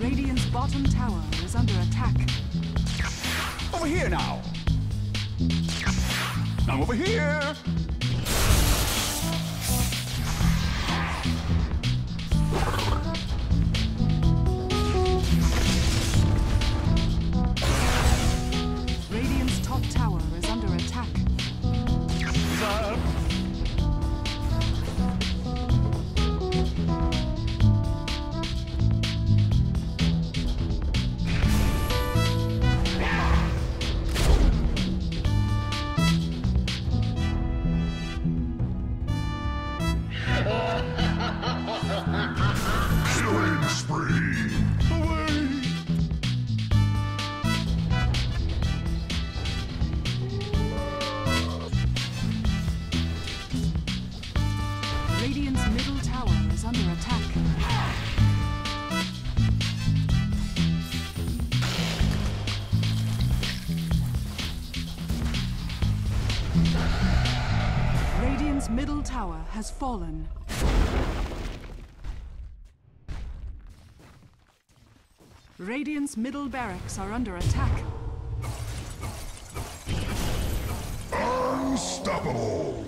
Radiant's bottom tower is under attack. Over here now! I'm over here! Radiant's top tower is under attack. Killing spree! Away! Radiant's middle tower is under attack. Radiant's middle tower has fallen. Radiant's middle barracks are under attack. Unstoppable!